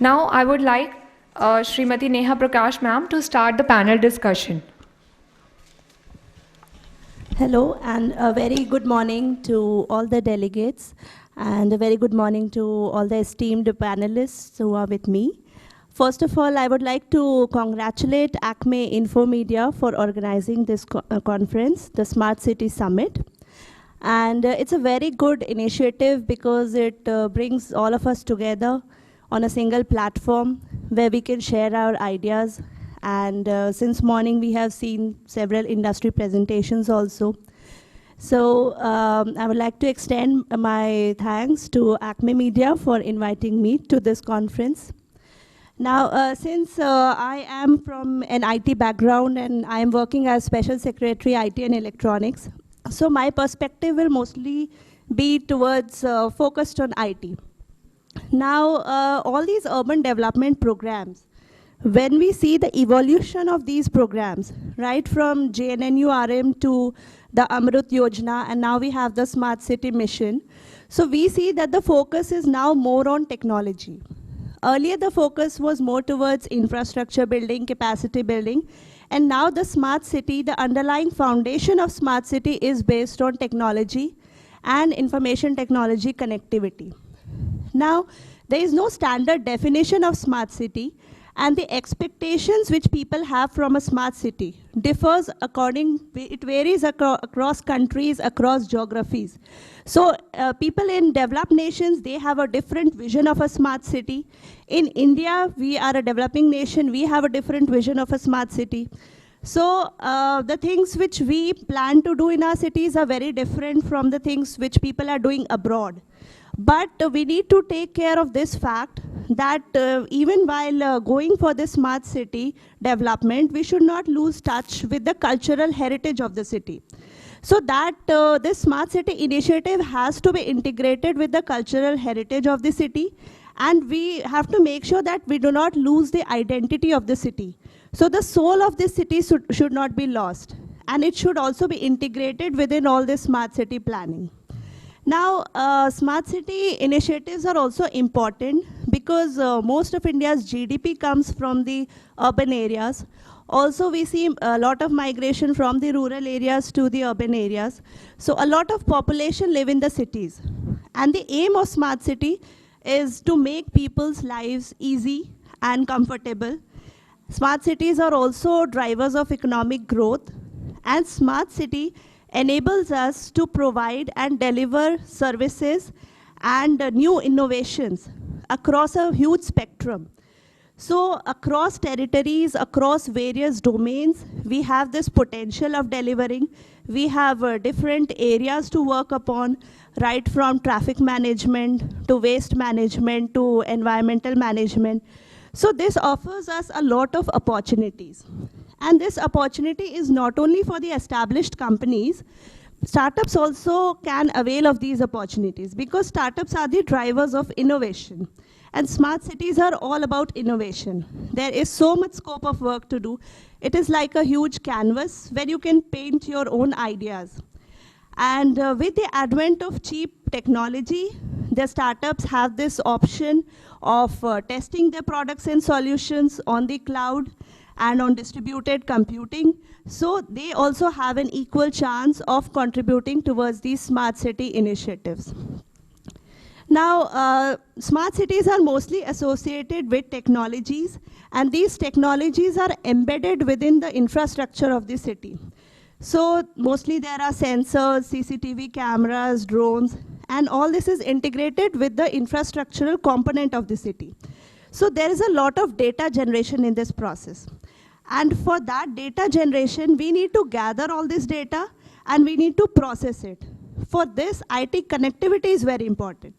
Now I would like Smt Neha Prakash ma'am to start the panel discussion. Hello and a very good morning to all the delegates and a very good morning to all the esteemed panelists who are with me. First of all, I would like to congratulate ACME Infomedia for organizing this conference, the Smart City Summit. And it's a very good initiative because it brings all of us together on a single platform where we can share our ideas. And since morning, we have seen several industry presentations also. So I would like to extend my thanks to ACME Media for inviting me to this conference. Now, since I am from an IT background and I am working as Special Secretary IT and Electronics, so my perspective will mostly be towards focused on IT. Now, all these urban development programs, when we see the evolution of these programs, right from JNNURM to the Amrut Yojana, and now we have the Smart City Mission, so we see that the focus is now more on technology. Earlier, the focus was more towards infrastructure building, capacity building, and now the smart city, the underlying foundation of smart city is based on technology and information technology connectivity. Now, there is no standard definition of smart city, and the expectations which people have from a smart city differs it varies across countries, across geographies. So people in developed nations, they have a different vision of a smart city. In India, we are a developing nation, we have a different vision of a smart city. So the things which we plan to do in our cities are very different from the things which people are doing abroad. But we need to take care of this fact that even while going for this smart city development, we should not lose touch with the cultural heritage of the city. So that this smart city initiative has to be integrated with the cultural heritage of the city, and we have to make sure that we do not lose the identity of the city. So the soul of this city should not be lost, and it should also be integrated within all this smart city planning. Now, smart city initiatives are also important because most of India's GDP comes from the urban areas. Also, we see a lot of migration from the rural areas to the urban areas. So a lot of population live in the cities. And the aim of smart city is to make people's lives easy and comfortable. Smart cities are also drivers of economic growth, and smart city enables us to provide and deliver services and new innovations across a huge spectrum. So across territories, across various domains, we have this potential of delivering. We have different areas to work upon, right from traffic management to waste management to environmental management. So this offers us a lot of opportunities. And this opportunity is not only for the established companies, startups also can avail of these opportunities because startups are the drivers of innovation. And smart cities are all about innovation. There is so much scope of work to do. It is like a huge canvas where you can paint your own ideas. And with the advent of cheap technology, the startups have this option of testing their products and solutions on the cloud and on distributed computing. So they also have an equal chance of contributing towards these smart city initiatives. Now, smart cities are mostly associated with technologies, and these technologies are embedded within the infrastructure of the city. So mostly there are sensors, CCTV cameras, drones, and all this is integrated with the infrastructural component of the city. So there is a lot of data generation in this process. And for that data generation, we need to gather all this data and we need to process it. For this, IT connectivity is very important.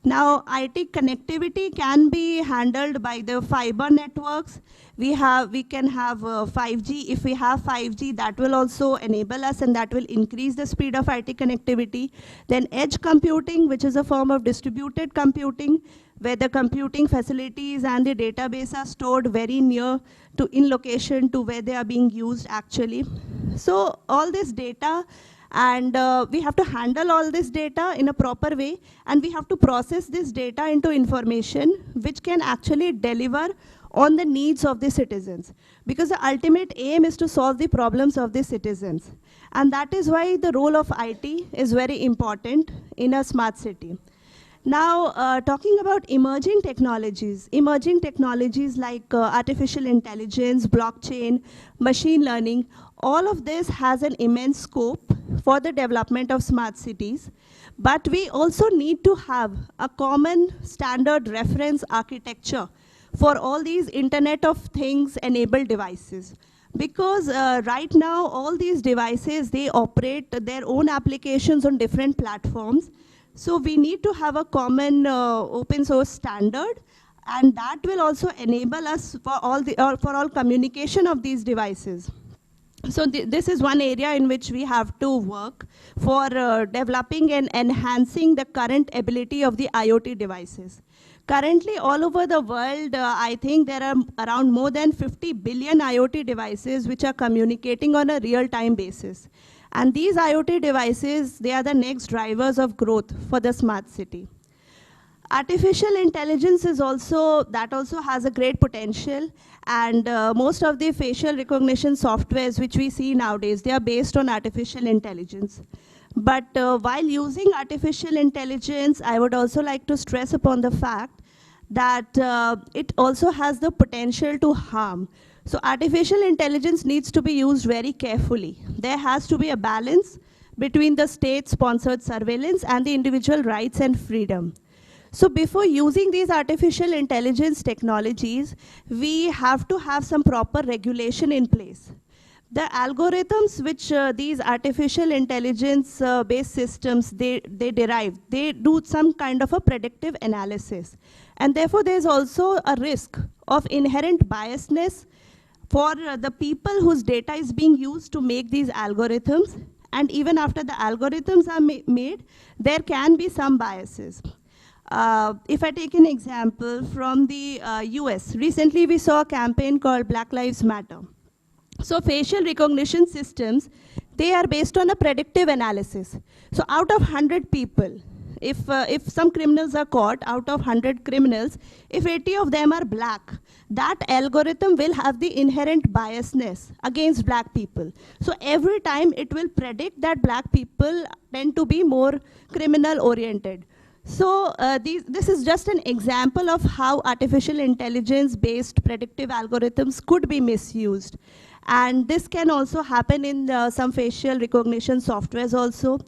Now, IT connectivity can be handled by the fiber networks. We can have 5G. If we have 5G, that will also enable us and that will increase the speed of IT connectivity. Then edge computing, which is a form of distributed computing, where the computing facilities and the database are stored very near to in location to where they are being used actually. So all this data And we have to handle all this data in a proper way, and we have to process this data into information which can actually deliver on the needs of the citizens. Because the ultimate aim is to solve the problems of the citizens. And that is why the role of IT is very important in a smart city. Now, talking about emerging technologies like artificial intelligence, blockchain, machine learning, all of this has an immense scope for the development of smart cities. But we also need to have a common standard reference architecture for all these Internet of Things enabled devices. Because right now, all these devices, they operate their own applications on different platforms. So we need to have a common open source standard, and that will also enable us for all communication of these devices. So this is one area in which we have to work for developing and enhancing the current ability of the IoT devices. Currently, all over the world, I think there are around more than 50 billion IoT devices which are communicating on a real-time basis. And these IoT devices, they are the next drivers of growth for the smart city. Artificial intelligence is also has a great potential, and most of the facial recognition softwares which we see nowadays, they are based on artificial intelligence. But while using artificial intelligence, I would also like to stress upon the fact that it also has the potential to harm. So artificial intelligence needs to be used very carefully. There has to be a balance between the state-sponsored surveillance and the individual rights and freedom. So before using these artificial intelligence technologies, we have to have some proper regulation in place. The algorithms which these artificial intelligence based systems, they derive, they do some kind of a predictive analysis. And therefore, there's also a risk of inherent biasness for the people whose data is being used to make these algorithms. And even after the algorithms are made, there can be some biases. If I take an example from the US, recently we saw a campaign called Black Lives Matter. So facial recognition systems, they are based on a predictive analysis. So out of 100 people, if some criminals are caught, out of 100 criminals, if 80 of them are black, that algorithm will have the inherent biasness against black people. So every time it will predict that black people tend to be more criminal oriented. So this is just an example of how artificial intelligence based predictive algorithms could be misused. And this can also happen in some facial recognition softwares also.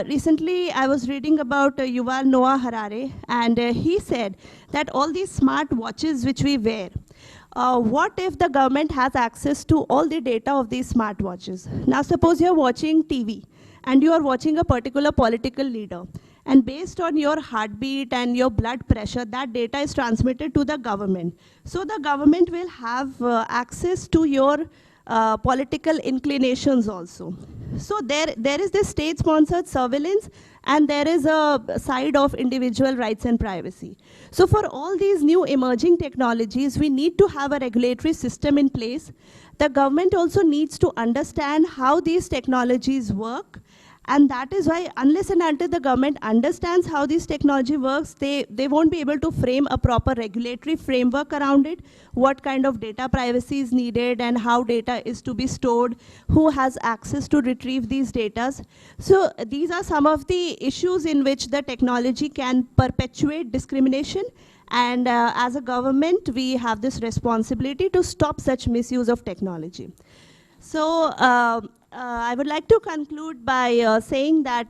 Recently, I was reading about Yuval Noah Harari, and he said that all these smart watches which we wear, what if the government has access to all the data of these smart watches? Now, suppose you're watching TV, and you are watching a particular political leader. And based on your heartbeat and your blood pressure, that data is transmitted to the government. So the government will have access to your political inclinations also. So there is this state-sponsored surveillance, and there is a side of individual rights and privacy. So for all these new emerging technologies, we need to have a regulatory system in place. The government also needs to understand how these technologies work. And that is why, unless and until the government understands how this technology works, they won't be able to frame a proper regulatory framework around it, what kind of data privacy is needed and how data is to be stored, who has access to retrieve these data. So these are some of the issues in which the technology can perpetuate discrimination. And as a government, we have this responsibility to stop such misuse of technology. So I would like to conclude by saying that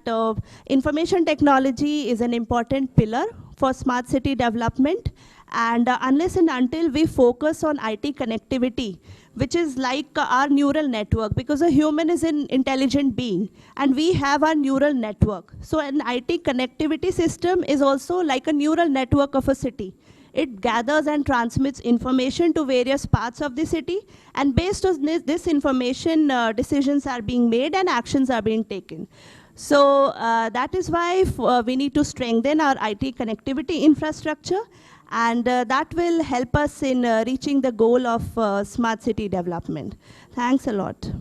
information technology is an important pillar for smart city development. And unless and until we focus on IT connectivity, which is like our neural network, because a human is an intelligent being, and we have our neural network. So an IT connectivity system is also like a neural network of a city. It gathers and transmits information to various parts of the city, and based on this information, decisions are being made and actions are being taken. So that is why we need to strengthen our IT connectivity infrastructure, and that will help us in reaching the goal of smart city development. Thanks a lot.